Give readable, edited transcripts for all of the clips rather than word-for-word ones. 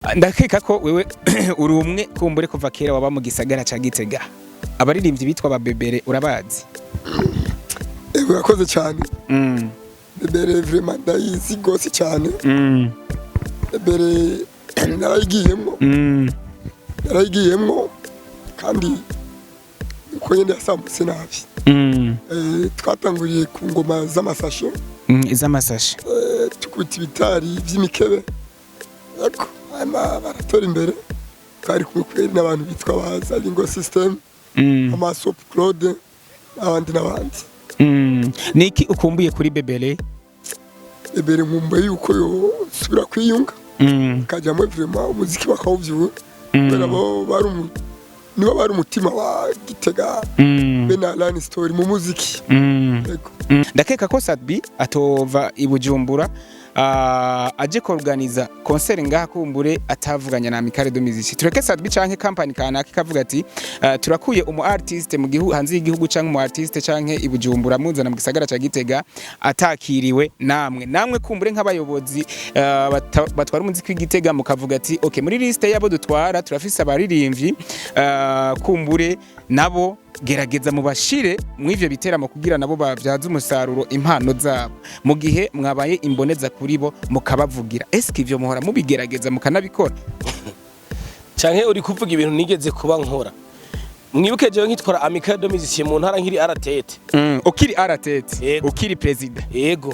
ndakeka ko wewe uri umwe kumbure kuva kera waba mu gisagara ca Gitega abaririmbyi bitwa babebere urabazi urakoze cyane bebere vraiment ndayizi gose cyane bebere narayigiyemwo kandi uko nyine yasambutse nabi twatanguriye ku ngoma z'amasashe iz'amasashe tukubita ibitari by'imikebe ariko baratora imbere twari kumwe n'abantu bitwa bazalingo system amasop Claude n'abandi niki ukumbuye kuri bebere nkumbuye yuko yo subira kwiyunga kajyamo vraiment umuziki bakawuvyura kubera bo niba bari umutima wa Gitega Fernando-Melanin story mu muziki ndakeka ko Sadbi atova ibujumbura aje organiza concert ngaha kumbure atavuganya na Amical de Musicien tureke Sadbi canke company kanaka kavuga ati turakuye umu artiste mu gihugu hanze y'igihugu canke umu artiste canke ibujumbura muzana mu gisagara ca Gitega atakiriwe namwe kumbure nk'abayobozi batwara umuziki w'Igitega mukavuga ati okay muri liste yabo dutwara turafise abaririmbyi kumbure nabo gerageza mubashire mw'ivyo biteramo kugira nabo bavyaza umusaruro impano zabo mu gihe mwabaye imboneza kuri bo mukabavugira eske ivyo muhora mubigerageza mukanabikora canke uri kuvuga ibintu nigeze kuba nkora mwibuke jewe nkitwara Amical de Musicien mu ntara nkiri aratete ukiri aratete ukiri president yego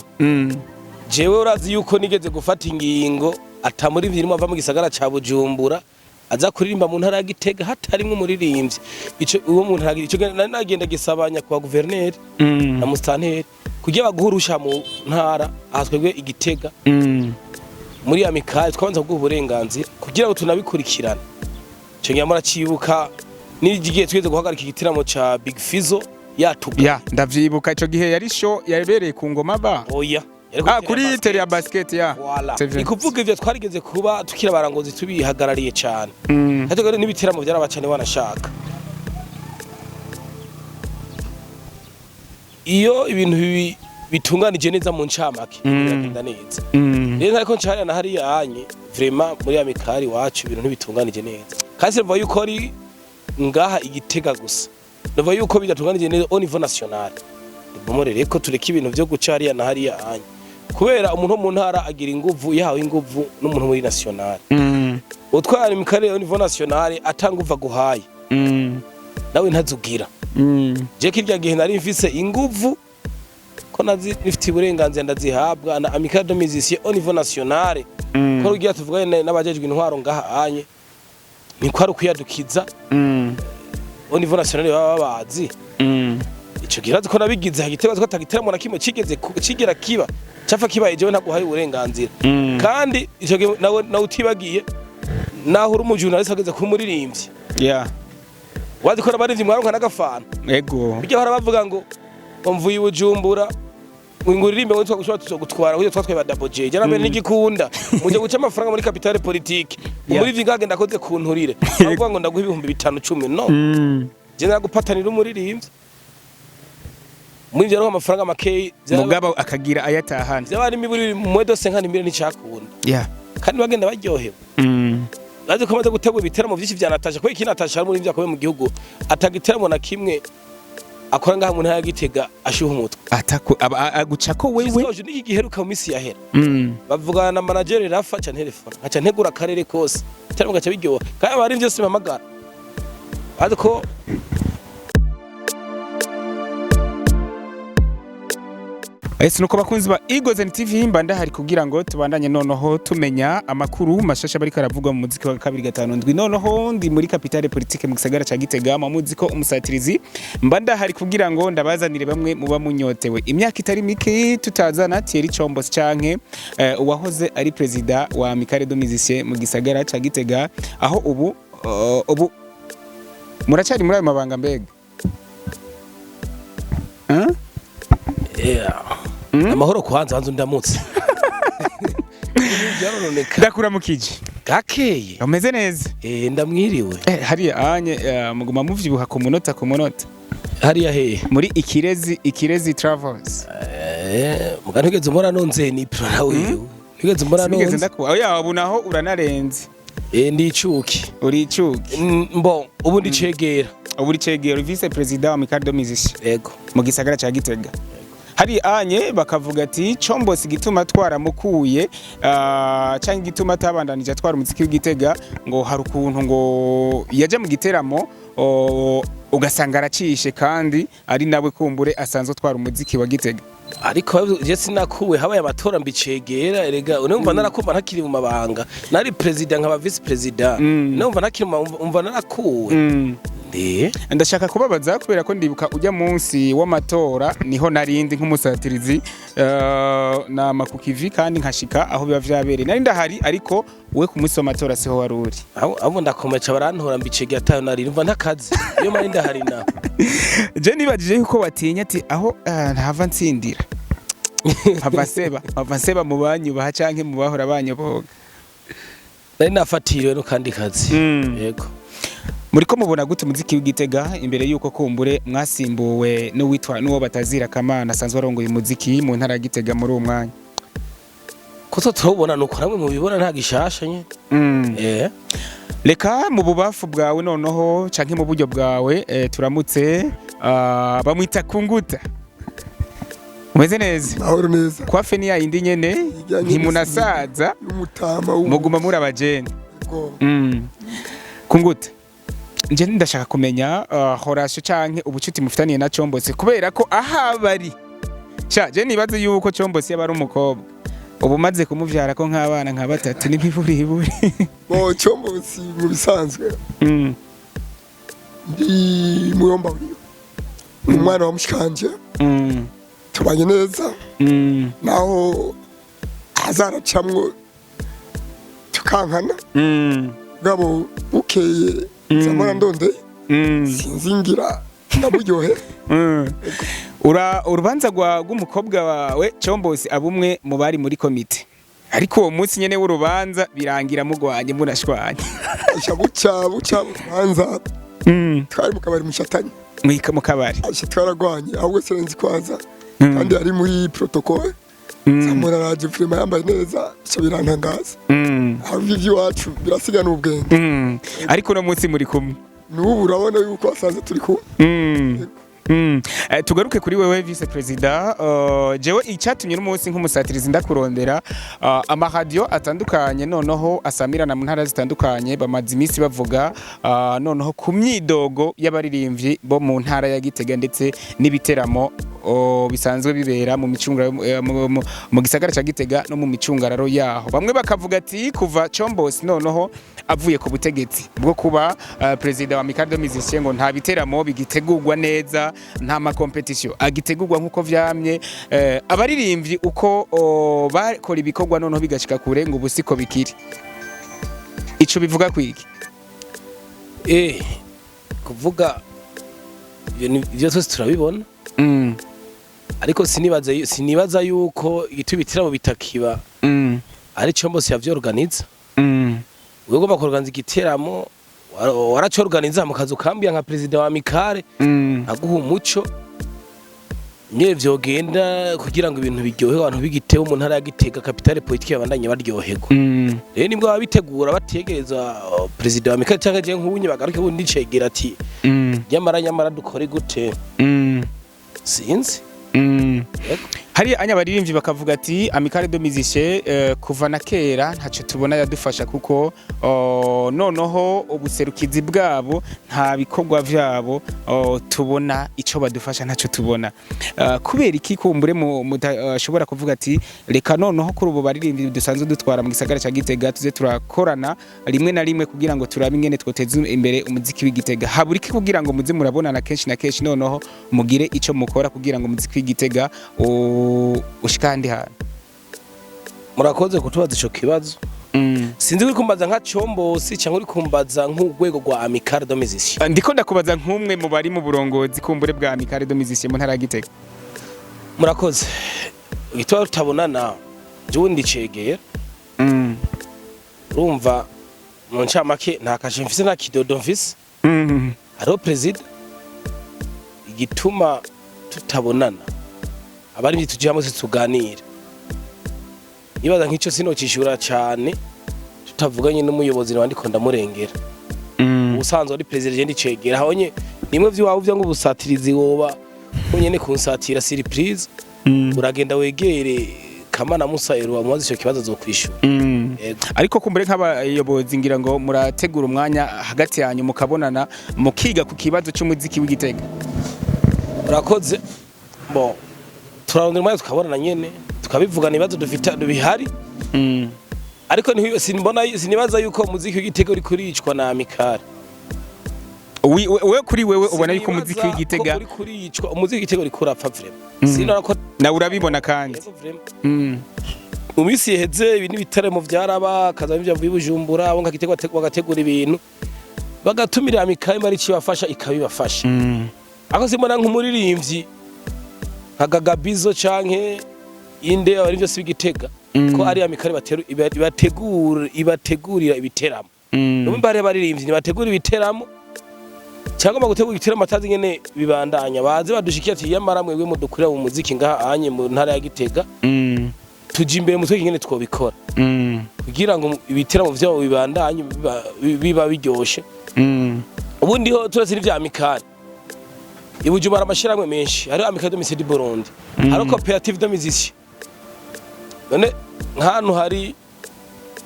jewe urazi yuko nigeze gufata ingingo atamuri vyirimo ava mu gisagara ca Bujumbura aza kuririmba mu ntara ya Gitega hatarimwe umuririmbyi ico uwo mu ntara ico nagenda gisabanya kwa gouverneur na mustanteri kugira baguhurusha mu ntara ahaswegwe Igitega muri Amical twanza kuguha uburenganzira kugira ngo tunabikurikirana cyo nyamara cibuka nigiye tweze guhagarika igitiramo ca Big Fizzo yatuga ndavyibuka ico gihe yari show yabereye ku ngoma ba oya kuri tele ya basket ikuvuga ivyo twarigeze kuba tukira barangozi tubihagarariye cyane hatego n'ibiteramo byarabacane banashaka iyo ibintu bitunganije neza mu ncamake biragenda neza rero ariko ncari na hari yanye vraiment muri Amical wacu ibintu ntibitunganije neza kasi mva yuko ari ngaha Igitega gusa ndava yuko bidatunganije neza au niveau national bomorere ko tureka ibintu byo gucariya na hari yanye kubera umuntu mu ntara agira inguvu yahawe inguvu n'umuntu muri national utwara Amical au niveau national atanguva guhaye nawe ntazugira je kirya gihe nari mfise inguvu ko nazi nifite uburenganzira ndazihabwa na Amical de Musicien au niveau national ko rugiye tuvugane n'abajejwe intwaro ngaha anye ni kwari kuyadukiza au niveau national baba bazi ico girazi ko nabigize hagiteba ko tagiteramo na kimwe kigera kiba cafa kibaye jewe ntaguhaye uburenganzira kandi ico nawe utibagiye naho uri mu journalist ageze ku muririmbyi wazi ko abaririmbyi mwaronka n'agafana ego bijya hora bavuga ngo mvuye Bujumbura nguririmbe ngo twashobora gutwara kuko twatwaye badaboje jana n'igikunda muje guca amafaranga muri capitale politique umuririmbyi ngagenda koze kunturire avuga ngo ndaguha ibihumbi 510 no je nagupatanira umuririmbyi muri byo amafaranga make mugabo akagira ayatahana byabari miburi mwedo 50 miliyoni cyakunda kandi bagenda baryohewe bazi ko maze gutegura ibiteramo byinshi bya Natasha ko iki Natasha muri byakobe mu gihugu atagiteramo na kimwe akora ngaha mu ntara ya Gitega ashuha umutwe aguca ko wewe n'iki giheruka mu misi yahera bavugana na manager Rafa ca telefone aca ntegura akarere kose cyane mugaca biryoha kandi abari byose bamagara bazi ko ese nuko bakunzi ba Igozen TV himbanda hari kugira ngo tubandanye noneho tumenya amakuru mashasha bari karavugwa mu muziki wa 257 noneho ndi muri capitale politique mu gisagara ca Gitega mu muziko umusatirizi mbanda hari kugira ngo ndabazanire bamwe muba munyotewe imyaka itari mike tutazana Thierry Chombos canke uwahoze ari president wa Amical de Musicien mu gisagara ca Gitega aho ubu muracari muri ayo mabanga mbega amahoro kwanza hanze ndamutse ndakuramukije gakeye umeze neza ndamwiriwe hariya anye muguma muvyibuha ku munota hariya hehe muri ikirezi travels mugantugeze umora nonze ni pro nawe ntigeze umora nonze ndakuba oya ubu naho uranarenze ndi icuki uri icuki mbo ubu ndi cegera uri cegera vice president wa Amical de Musicien yego mu gisagara ca Gitega hari anye bakavuga ati Chombosi gituma twaramukuye cyangwa gituma tabandanije atwara umuziki w'Igitega ngo hari ukuntu ngo yaje mu giteramo ugasanga aracishe kandi ari nawe kumbure asanzwe atwara umuziki wa Gitega ariko je sinakuwe habaye amatora mbicegera erega unumva narakumva ntakiri mu mabanga nari president nkaba vice president numva ntakiri umva narakuwe ndashaka kubabaza kubera ko ndibuka ujya munsi w'amatora niho narindi nk'umusatirizi na makukivi kandi nkashika aho biba vyabereye nari ndahari ariko we ku munsi w'amatora siho waruri abo ndakomeca barantora mbicegera atayo nari umva ntakazi iyo mari ndahari na je nibajije yuko batinya ati aho ntava nsindira hava seba mu banyubaha canke mu bahora banyoboga nari nafatiriwe no kandi kazi yego Muriko mubona gute umuziki w'Igitega imbere yuko kumbure mwasimbuwe no witwa nuwo batazira Kamana asanzwe arongoye umuziki mu ntara ya Gitega muri uwo mwanya ko turabona nuko namwe mu bibona nta gishasha nye reka mu bubafu bwawe noneho canke mu buryo bwawe turamutse bamwita kunguta umeze neza ahoro neza kwa feni ya indi nyene ntimunasaza umutama muguma muri abajene kunguta nje ndashaka kumenya Horatio canke ubucuti mufitaniye na Chombosi kubera ko ahabari je nibaze yuko Chombosi yaba ari umukobwa ubu maze kumuvyara ko nk'abana nka batatu n'imiburiburi bo Chombosi mu bisanzwe ndi muyomba wiyo umwana wa mushikanje tubanye neza naho azaracamwo tukankana gabo ukeye zamara ndonde sinzingira ndaburyohe urubanza rw'umukobwa wawe Chombosi abumwe mu bari muri komite ariko uwo munsi nyene w'urubanza birangira mugwanye munashwanye buca urubanza twari mu kabari mushatanye mu kabari twaragwanye ahubwo serenzi kwaza kandi ari muri protocole Samura radio filima yambaye neza cyo birantangaza abivyi wacu birasigana ubwenge ariko no munsi muri kumwe nubu urabona yuko asanze turi kumwe tugaruke kuri wewe vice president jewe icyatumye n'umunsi nk'umusatirizi ndakurondera amaradio atandukanye noneho asamirana mu ntara zitandukanye bamaze iminsi bavuga noneho ku myidogo y'abaririmbyi bo mu ntara ya Gitega ndetse n'ibiteramo bisanzwe bibera mu micungara mu gisagara ca Gitega no mu micungararo yaho bamwe bakavuga ati kuva Chombosi noneho avuye ku butegetsi bwo kuba president wa Amical de Musicien ngo nta biteramo bigitegurwa neza nta ma competition agitegurwa nkuko vyamye abaririmbyi uko bakora ibikorwa noneho bigashika kure ngo busiko bikiri ico bivuga kwiki kuvuga ibyo twese turabibona ariko sinibaza yuko itubitira bitakiba ari Chombosi yavyorganiza wego bakorganza igiteramo waracorganiza mu kazu kambiya nka president wa Amical aguha umuco nye vyogenda kugira ngo ibintu biryohe abantu bigiteho mu ntara ya Gitega capitale politique yabandanye baryoherwa rero nibwo babitegura bategereza president wa Amical cyangwa je nk'ubunye bagaruke bundi cegera ati nyamara dukore gute sinzi hari anyabaririmbyi bakavuga ati Amical de Musicien kuva na kera ntaco tubona yadufasha kuko noneho ubuserukizi bwabo nta bikorwa vyabo tubona ico badufasha ntaco tubona kubera iki kumbure ashobora kuvuga ati reka noneho kuri ubu baririmbyi dusanzwe dutwara mu gisagara ca Gitega tuze turakorana rimwe na rimwe kugira ngo turabe ingene twoteza imbere umuziki w'Igitega habura iki kugira ngo muze murabonana kenshi na kenshi noneho mugire ico mukora kugira ngo umuziki w'Igitega ushikandi hano murakoze kutubaza ico kibazo sinzi uri kumbaza nka Chombosi cyangwa uri kumbaza nk'urwego rwa Amical de Musicien ndiko ndakubaza nk'umwe mu bari mu burongozi kumbure bwa Amical de Musicien mu ntara ya Gitega murakoze itwa tutabonana je ndicegera urumva mu ncamake nta kashe mfise na kidodo mfise hariho president igituma tutabonana abari bitujya hamwe tuganira nibaza nk'icyo sinokishura cyane tutavuganye n'umuyobozi nabandiko ndamurengera ubusanzwe ari president icegera habonye nimwe vy'iwawe vyo ngo ubusatirizi woba nyene kunsatira surprise uragenda wegere Kamana Musayero amubaza ico kibazo zokwishura ariko kumbere nk'abayobozi ngira ngo murategura umwanya hagati yanyu mukabonana mukiga ku kibazo cy'umuziki w'Igitega urakoze bon turarondera umwanya tukabonana nyene tukabivugana ibibazo dufite bihari ariko sinibaza yuko umuziki w'Igitega uri kuricwa na Amical wewe kuri wewe ubona yuko umuziki w'Igitega uri kuricwa umuziki w'Igitega uri kurapfa vraiment sinora ko na urabibona kandi mu minsi yeheze ibi n'ibitaramo vyaraba kaza bivya Bujumbura abo nk'Igitega bagategura ibintu bagatumira Amical bari cibafasha ikabibafasha ako simona nk'umuririmbyi nka Gagabizo canke inde abari byo sibigitega ko ari Amical ibategurira ibiteramo numva ari baririmbyi bategura ibiteramo cyangwa bagutegura ibiteramo atazi nyene bibandanya baze badushikiye ati yamara mwebwe mudukurira mu muziki ngaha anye mu ntara ya Gitega tuje imbere mu twiki nyene twobikora kugira ngo ibiteramo vyabo bibandanye biba biryoshe ubundi ho turasira ivya Amical Ibujumbura amashiramwe menshi hari Amical de Musicien du Burundi hari coopérative de musiciens none nk'ahantu hari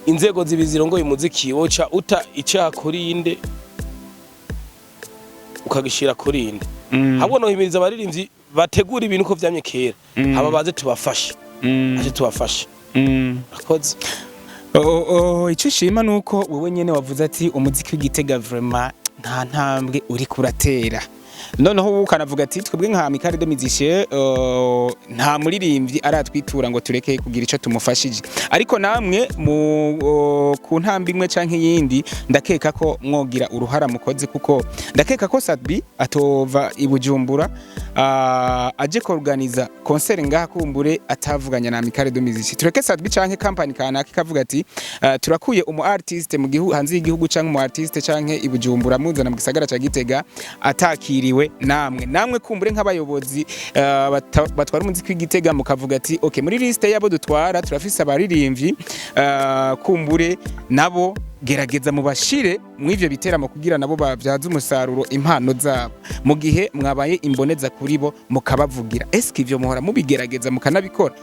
inzego zibizirongoye umuziki woca uta icyaha kuri inde ukagishira kuri inde habwo no himiriza abaririmbyi bategura ibintu ko vyamye kera aba baze tubafashe aje tubafashe akoze icyo shima nuko wewe nyene wavuze ati umuziki w'Igitega vraiment nta ntambwe uri kuratera noneho ukanavuga ati twebwe nka Amical de Musicien nta muririmbyi aratwitura ngo tureke kugira ico tumufashije ariko namwe ku ntambwe imwe canke yindi ndakeka ko mwogira uruhara mukoze kuko ndakeka ko Sadbi atova Ibujumbura aje organiza concert ngaha kumbure atavuganya na Amical de Musicien tureke Sadbi canke company kanaka kavuga ati turakuye umu artiste mu gihugu hanze y'igihugu canke umu artiste canke Ibujumbura muzana mu gisagara ca Gitega atakiriwe namwe kumbure nk'abayobozi batwara umuziki w'Igitega mukavuga ati okay muri liste yabo dutwara turafise abaririmbyi kumbure nabo gerageza mubashire mu ivyo biteramo kugira nabo bavyaza umusaruro impano zabo mu gihe mwabaye imboneza kuri bo mukabavugira eske ivyo muhora mubigerageza mukanabikora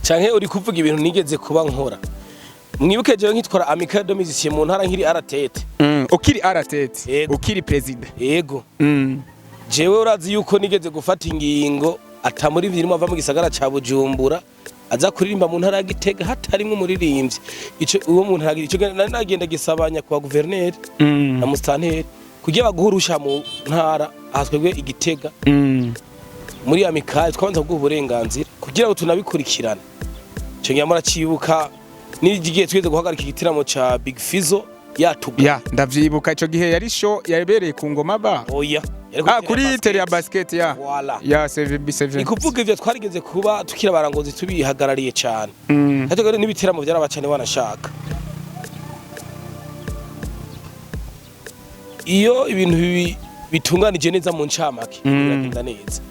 canke uri kuvuga ibintu nigeze kuba nkora mwibuke jewe nkitwara Amical de Musicien mu ntara nkiri aratete ukiri aratete ukiri president yego jewe urazi yuko nigeze gufata ingingo atamuri birimo ava mu gisagara ca Bujumbura aza kuririmba mu ntara ya Gitega hatarimwe umuririmbyi ico uwo mu ntara ico nagenda gisabanya kwa gouverneur na mustanteri kugira baguhurusha mu ntara ahaswebwe Igitega muri Amical twabanza kuguha uburenganzira kugira ngo tunabikurikirane cyo nyamara cibuka nigiye tweze guhagarika igitiramo ca Big Fizzo yatuba ndavyibuka ico gihe yari show yabereye ku ngoma ba oya kuri tele ya basket ya 7B7 ikuvuga ivyo twarigeze kuba tukira barangozi tubihagarariye cyane hatego n'ibitiramo byarabacane banashaka iyo ibintu bitunganije neza mu ncamake biragenda neza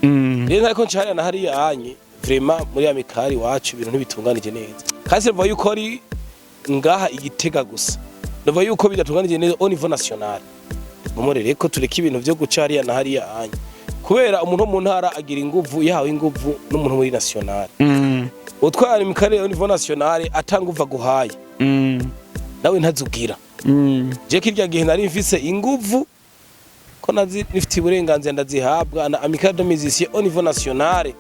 rero ariko ncari na hari anye vraiment muri Amical wacu ibintu ntibitunganije neza kasi mva yuko ari ngaha Igitega gusa ndava yuko bidatunganije neza au niveau national mumurere ko tureka ibintu byo gucariya na hariya anye kubera umuntu mu ntara agira inguvu yahawe inguvu n'umuntu muri national utwara Amical au niveau national atanguva guhaye nawe ntazugira je kirya gihe nari mfise inguvu ko nazi nifite uburenganzira ndazihabwa na Amical de Musicien au niveau national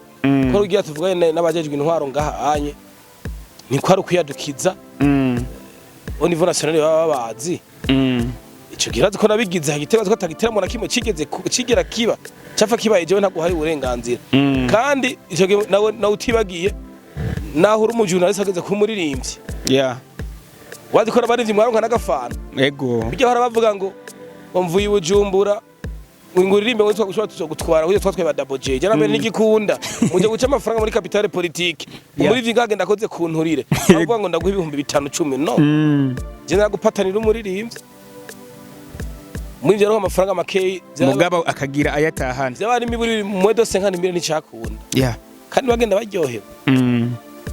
ko rugiye tuvugane n'abajejwe intwaro ngaha anye ni kwari kuyadukiza au niveau national baba bazi ico girazi ko nabigize hagiteba ko tagiteramo na kimwe kigera kiba cafa kibaye jewe ntaguhaye uburenganzira kandi ico nawe utibagiye naho uri umujurnalist ageze ku muririmbyi wazi ko abarivyi mwaronka n'agafana ego bijya hora bavuga ngo mvuye Bujumbura nguririmbe ngo twashobora gutwara kuyo twatwe ba Double J jarame n'igikunda muje guca amafaranga muri capitale politique umurivyi ngagenda akoze kunturire bavuga ngo ndaguha ibihumbi 510 no je nagupatanira umuririmbyi muri byo amafaranga make mugabo akagira ayatahana byabari miburi mwedo 50 n'icakunda kandi bagenda baryohewe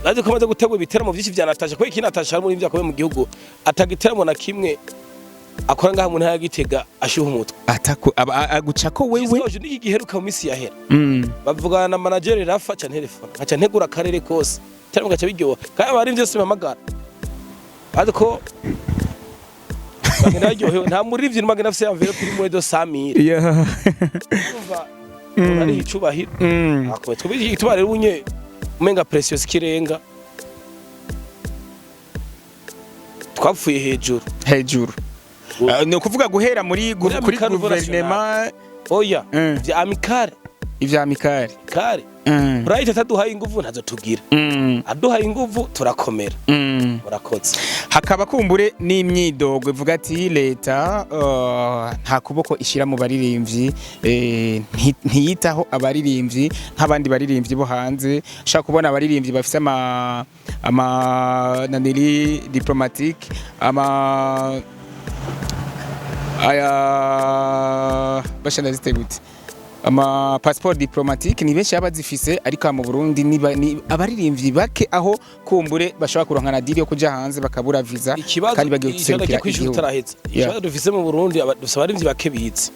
Naje komaze gutegura ibiteramo byinshi bya Natasha ko iki Natasha ari muri byakobe mu gihugu atagiteramo na kimwe akora ngaha mu ntara ya Gitega ashyuha umutwe aguca ko wewe n'iki giheruka mu minsi yahera bavugana na manager Rafa ca telefone aca ntegura akarere kose teramo gaca biryoha kandi bari byose bamagara ariko bagenda ryohewe nta murivyi n'umagana afise yamvere kuri muri do Samir umva ari icubahiro akwe twibiki tubare runye umenga precious kirenga twapfuye hejuru no kuvuga guhera muri guverinema oya vya Amical ivya Amical kare Bright ataduhaye inguvu ntazo tugira aduhaye inguvu turakomera murakoze hakaba kumbure n'imyidogo ivuga ati leta nta kuboko ishira mu baririmbyi ntiyitaho abaririmbyi nk'abandi baririmbyi bo hanze shaka kubona abaririmbyi bafise ama naniri diplomatique bashana ziteguti ama passport diplomatique ni benshi abazifise ariko mu Burundi ni abaririmbyi bake aho kumbure bashobora kuronka na diri yo kuja hanze bakabura visa kandi bagiye guserukira igihugu tarahetse ikibazo dufise mu Burundi dusaba abaririmbyi bake bize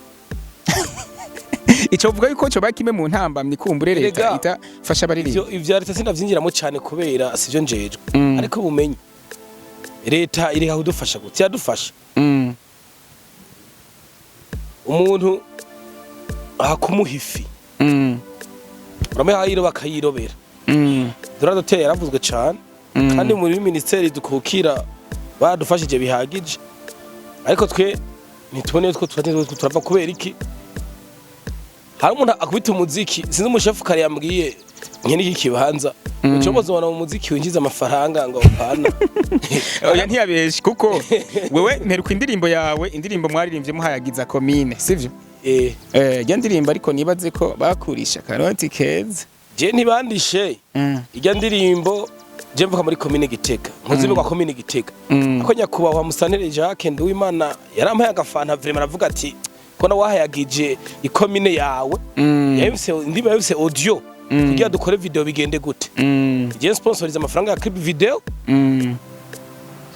ico vuga yuko cyo bakime mu ntambamye kumbure leta itafasha abaririmbyi ivyo leta sinavyinjiramo cyane kubera sivyo njejwe ariko bumenye leta iri aho dufasha gute yadufasha umuntu akumuhifi uramehayiro bakayirobera duradoteye yaravuzwe cyane kandi muri ministeri dukukira badufashije bihagije ariko twe nitubone ko turava kubera iki hari umuntu akubita umuziki sinzi umushefu kare yambwiye nke n'iki kibanza ucoboza ubona mu muziki winjiza amafaranga ngo upana oya ntiyabeshi kuko wewe mperuka indirimbo yawe indirimbo mwaririmbye muhayagiza commune sivyo ijya ndirimbo ariko nibaze ko bakurisha karoti keza je ntibandishe ijya ndirimbo je mvuka muri commune Gitega nkuzibirwa commune Gitega ako nyakubahwa Musantere Jacques Nduwimana yarampaye agafanta vraiment aravuga ati ko na wahayagije ikomine yawe yabise ndimo yabise audio kugira dukore video bigende gute je sponsorize amafaranga ya clip video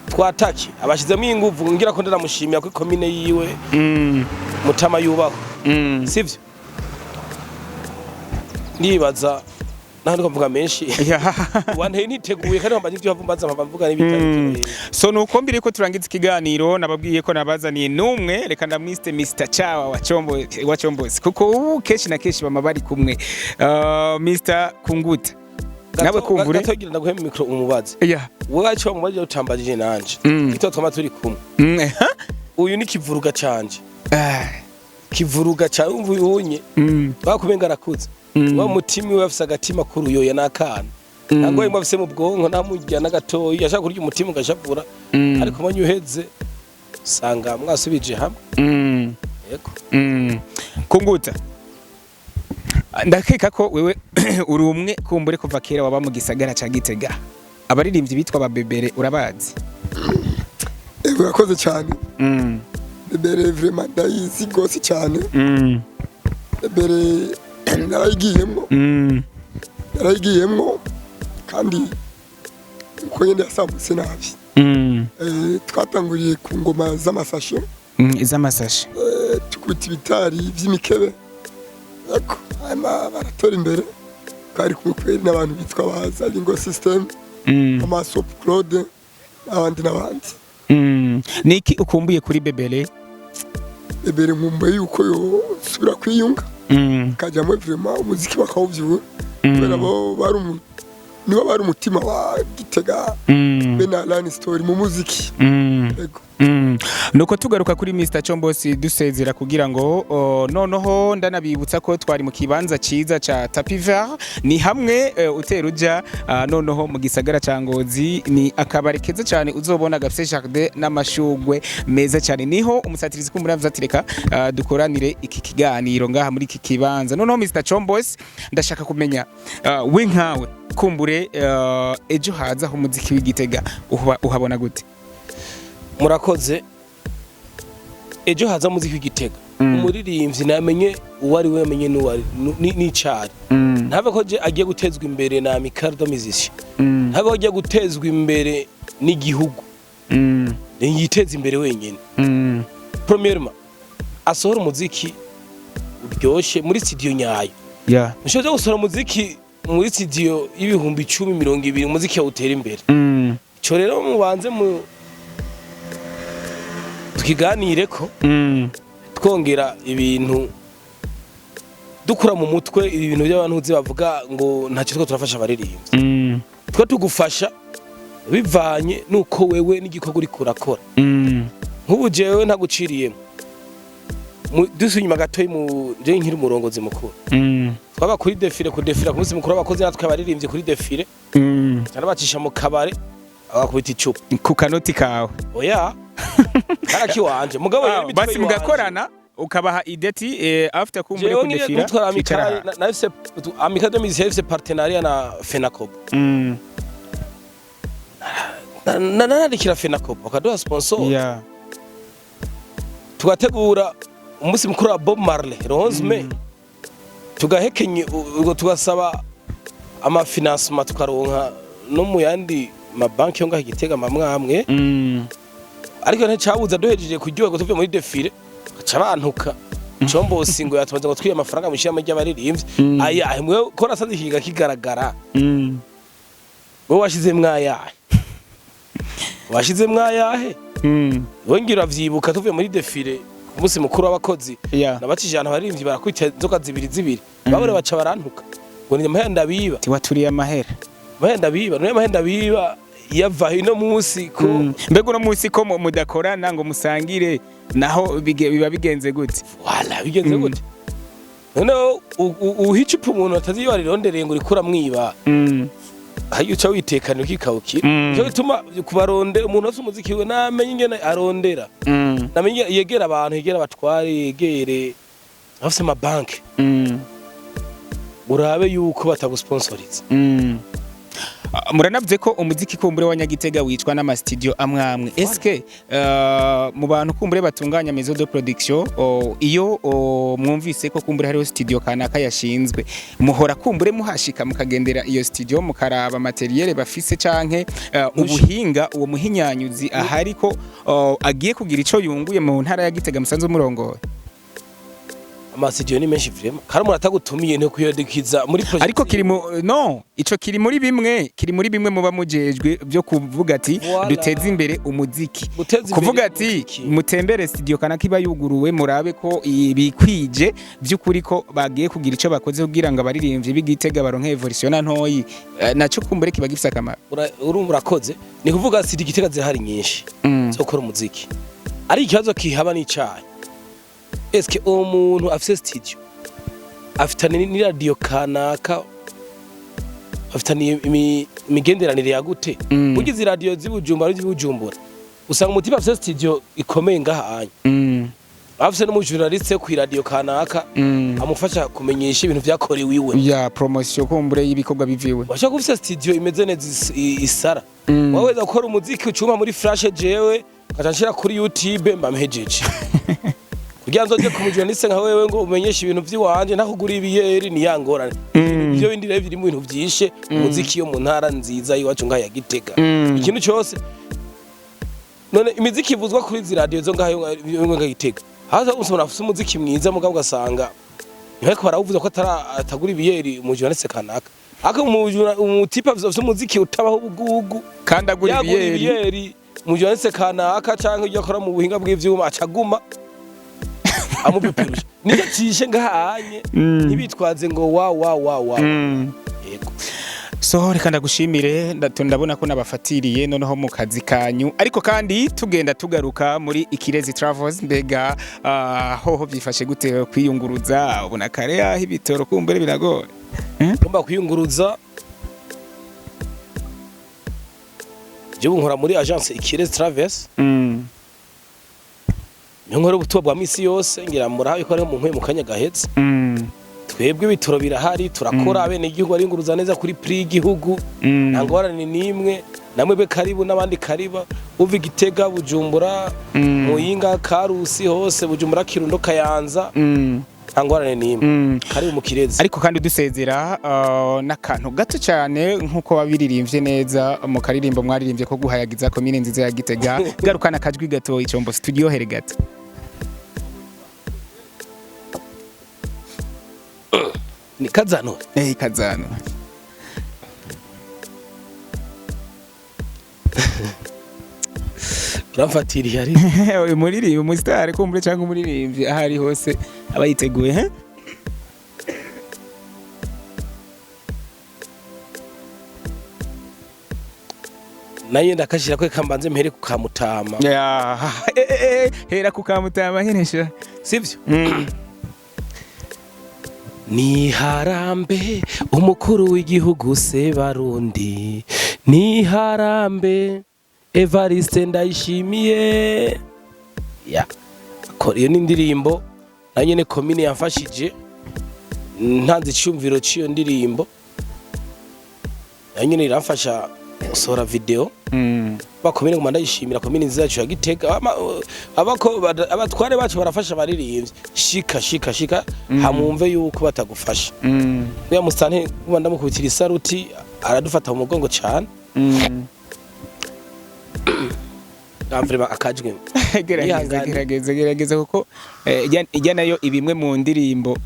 twataki abashizemo inguvu ngira ko ndaramushimira ko commune yiwe mutama yubaho sivyo nibaza nandi kuvuga menshi wanteye niteguye kandi bambaje ivyo bavumbaza mpamvuga n'ibitari so nuko mbire ko turangiza ikiganiro nababwiye ko nabazaniye numwe reka ndamwiste Mr Chawa wa Chombozi kuko ubu keshi na keshi bama bari kumwe Mr Kunguta nawe kumvure gatogira ndaguhema micro umubaze wacho mubaje utambajije nanje gito twama turi kumwe uyu ni kivuruga canje kivuruga cyawe umvuyunye bakubenga rakuze wa mutimi we afisa agatima kuri uyo yanakana ntango yimwe afise mu bwonko namujya na gatoyi yashaka kurya umutima ugashavura ariko manyu uheze sanga mwasubije hamwe yego Kunguta ndakeka ko wewe uri umwe kumbure kuva kera waba mu gisagara ca Gitega abaririmbyi bitwa babebere urabazi urakoze cyane bebere vraiment ndayizi gose cyane bebere narayigiyemwo kandi uko nyene yasambutse nabi twatanguriye ku ngoma z'amasashe tukubita ibitari vy'imikebe yako baratora imbere kari kumwe n'abantu bitwa baza lingo system amaso Claude n'abandi niki ukumbuye kuri bebere nkumbuye yuko yo subira kwiyunga kajyamo vraiment umuziki bakawuvyura kubera bo bari umutima wa Gitega Fernando-Melanin story mu muziki yego nuko tugaruka kuri Mr Chombozi dusezera kugira ngo noneho ndanabibutsa ko twari mu kibanza ciza ca Tapis Vert ni hamwe uteruja noneho mu gisagara ca Ngozi ni akabari keza cyane uzobona gafise jardin n'amashugwe meza cyane niho umusatirizi kumuravuza atireka dukoranire iki kiganiro ngaha muri iki kibanza noneho Mr Chombozi ndashaka kumenya we nkawe kumbure ejo haza aho umuziki w'Igitega uhabona gute murakoze ejo haza muziki w'Igitega umuririmbyi namenye uwari we amenye n'icari ntave ko agiye gutezwa imbere na Amical de Musicien ntave ko agiye gutezwa imbere n'igihugu yiteza imbere wenyine premièrement asohora umuziki uryoshye muri studio nyayo nshobora gusohora umuziki muri studio y'ibihumbi 10-20 umuziki utera imbere cyo rero mubanze tukiganire ko twongera ibintu dukura mu mutwe ibintu by'abantu bavuga ngo ntacyo two turafasha abaririmbyi twe tugufasha bivanye nuko wewe n'igikorwa uri kurakora nk'ubu jewe ntaguciriyemo dusunyuma gato mu je nkiri umurongozi mukuru twaba kuri defile ku munsi mukuru abakozi natwe abaririmbyi kuri defile cyane bacisha mu kabare abakubita icupa ku kanoti kawe oya karaki wanje mugabo basi mugakorana ukabaha ideti after kumbure ku defile na Amical de Musicien FC partenariat na Fenacob nanandikira Fenacob bakaduha sponsor tugategura umunsi mukuru wa Bob Marley 11 May tugahekenye ubwo tugasaba amafinancement tukaronka no mu yandi mabanki yo ngaho Gitega mamwamwe ariko ntacabuza duhejeje kuryoga tuvuye muri defile aca bantuka Chombo singo yatumaze ngo twiye amafaranga mushya y'abaririmbyi aya mwe ko nasanze kiga kigaragara wowe washize mwayahe wongera vyibuka tuvuye muri defile umunsi mukuru w'abakozi nabatijana abaririmbyi barakwita inzoka zibiri babure baca barantuka ngo ni amahenda biba tiwaturiye amahera amahenda biba yava ino munsi ko mbega uno munsi ko mudakorana ngo musangire naho biba bigenze gute wala bigenze gute no uhicupa umuntu atazi yarirondereye ngo rikura mwiba ayo uca witekana ukikawukira cyo bituma kubaronde umuntu wese umuziki we namenye ingene arondera namenye yegera abantu yegera abatware yegere afise ama bank urabe yuko batagusponsoriza muranavuze ko umuziki kumbure wa Nyagitega wicwa n'ama studio amwamwe eske mu bantu kumbure batunganya maison de production iyo mwumvise ko kumbure hariho studio kanaka yashinzwe muhora kumbure muhashika mukagendera iyo studio mukaraba materiel bafise canke ubuhinga uwo muhinyanyuzi ahari ko agiye kugira ico yunguye mu ntara ya Gitega musanze umurongo amasidio ni menshi vraiment karamo atagutumiye no kuyodikiza muri project ariko kiri muri bimwe muba mujejwe byo kuvuga ati duteze imbere umuziki kuvuga ati mutembere studio kanaka iba yuguruwe murabe ko ibikwije by'ukuri ko bagiye kugira ico bakoze kugira ngo abaririmbyi b'Igitega baronke evolution ntoyi naco kumbure kiba gifise akamaro urakoze ni kuvuga studio Gitega zihari nyinshi zo gukora umuziki ari ikibazo kihaba n'icayi eske umuntu afise studio afitanye ni radio kanaka afitanye imigenderanire ya gute ugize radio zibujumbura usanga umutima afise studio ikomeye ngahanye afise no mujournaliste ku radio kanaka amufasha kumenyesha ibintu vyakorewe iwe ya promotion kumbure y'ibikorwa biviwe washaka kufise studio imeze neza isara waweza gukora umuziki ucuma muri flash jewe kacanshira kuri YouTube mbamhejeje kugira nzoje kumujurnaliste nka wewe ngo umenyeshe ibintu vy'iwanje ntakugura ibiyeri ni yangorane ibyo bindi rero biri mu bintu vyishe umuziki yo mu ntara nziza iwacu ngaho ya Gitega ikintu cyose none imiziki ivuzwa kuri radio zo ngaho nga Gitega haza usubona afite umuziki mwiza mugabo gasanga nteko baravuze ko atagura ibiyeri umujurnaliste kanaka aka umutipa afite umuziki utabaho ubugugu kandi agura ibiyeri umujurnaliste kanaka canke ujya akora mu buhinga bw'ivyuma acaguma amubipiruje niyo cishe ngahanye nibitwaze ngo wa yego so reka ndagushimire ndabona ko nabafatiriye noneho mu kazi kanyu ariko kandi tugenda tugaruka muri Ikirezi Travels mbega hoho byifashe gute kwiyunguruza ubona kare aho ibitoro kumbere biragoye ngomba kwiyunguruza je nkora muri agence Ikirezi Travels nkora ubutuba bwa misi yose ngira murabe ko ari mu nkwe mu kanya gahetse twebwe ibitoro birahari turakora abene igihugu ari nguruza neza kuri prix y'igihugu nta ngorane nimwe namwe be karibu n'abandi kariba uva Gitega Bujumbura Muyinga Karusi hose Bujumbura Kirundo Kayanza nta ngorane nimwe karibu mu Kirezi. Ariko kandi dusezera n'akantu gato cyane nkuko wabiririmbye neza mu karirimbo mwaririmbye ko guhayagiza komine nziza ya Gitega garukana akajwi gato icombo studio here gato. Ni Kazano. Kazano. Uramfatiriye ari. Umuririmbyi umustar kumbure cyangwa umuririmbyi ahari hose abayiteguye he? Naye ndakashira ko kambanze mpere ku Kamutama. Hera ku Kamutama nyenesha. Sivyo? Niharambe umukuru w'igihugu se Barundi, niharambe Evariste Ndayishimiye. Iyo ni indirimbo na nyene komine yamfashije ntanze icyumviro ciyo ndirimbo, na nyene iramfasha gusohora video bakomine ngo ndayishimira komine nziza yacu ya Gitega. Abatware bacu barafasha baririmbye shika hamumve yuko batagufasha. Uya mustane ndamukubitira isaruti aradufata mu mugongo cyane. Amvrema akajwe gerageza kuko ijya nayo ibimwe mu ndirimbo.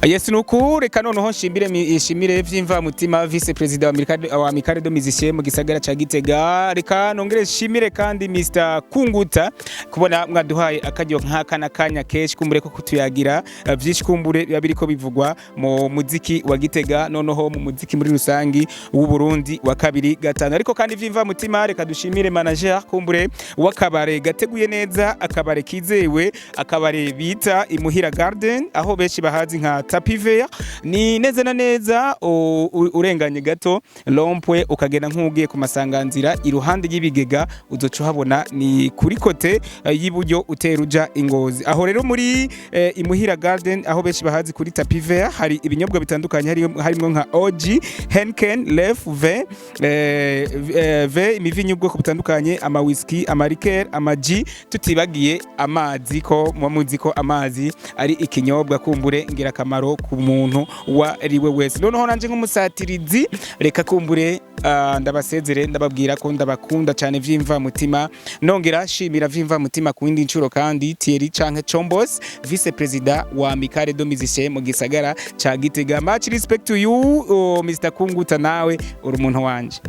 Yes nuku reka noneho nshimire vy'imva mutima vice president wa Amical Musicien mu gisagara ca Gitega. Reka nongere nshimire kandi Mr Kunguta kubona mwaduhaye akajyo nk'aka nakanya keshi kumbure ko kutuyagira vyinshi kumbure biriko bivugwa mu muziki wa Gitega noneho mu muziki muri rusangi w'u Burundi wa kabiri gatanu. Ariko kandi vy'imva mutima reka dushimire manager kumbure wakabare gateguye neza, akabare kizewe, akabare bita Imuhira Garden aho beshi bahazi nka Tapiveya. Ni neza na neza urenganye gato Lompwe ukagenda nk'ugiye ku masanganzira iruhande y'ibigega uzoca habona ni kuri kote y'iburyo uteruja Ingozi. Aho rero muri Imuhira Garden aho beshi bahazi kuri Tapiveya hari ibinyobwa bitandukanye harimo nka OG, Henken, Lef, V imivinyo ubwoko butandukanye, ama whisky, ama liqueur, ama G, tutibagiye amazi ko mu muziko amazi ari ikinyobwa kumbure ngira kamaro ku muntu wa riwe wese. Noneho nanje nk'umusatirizi reka kumbure ndabasezere ndababwira ko ndabakunda cyane vy'imva mutima, nongera shimira vy'imva mutima ku yindi ncuro kandi Thierry canke Chombos vice president wa Amical Musicien mu gisagara ca Gitega. Much respect to you Mr Kunguta, nawe uri umuntu wanje.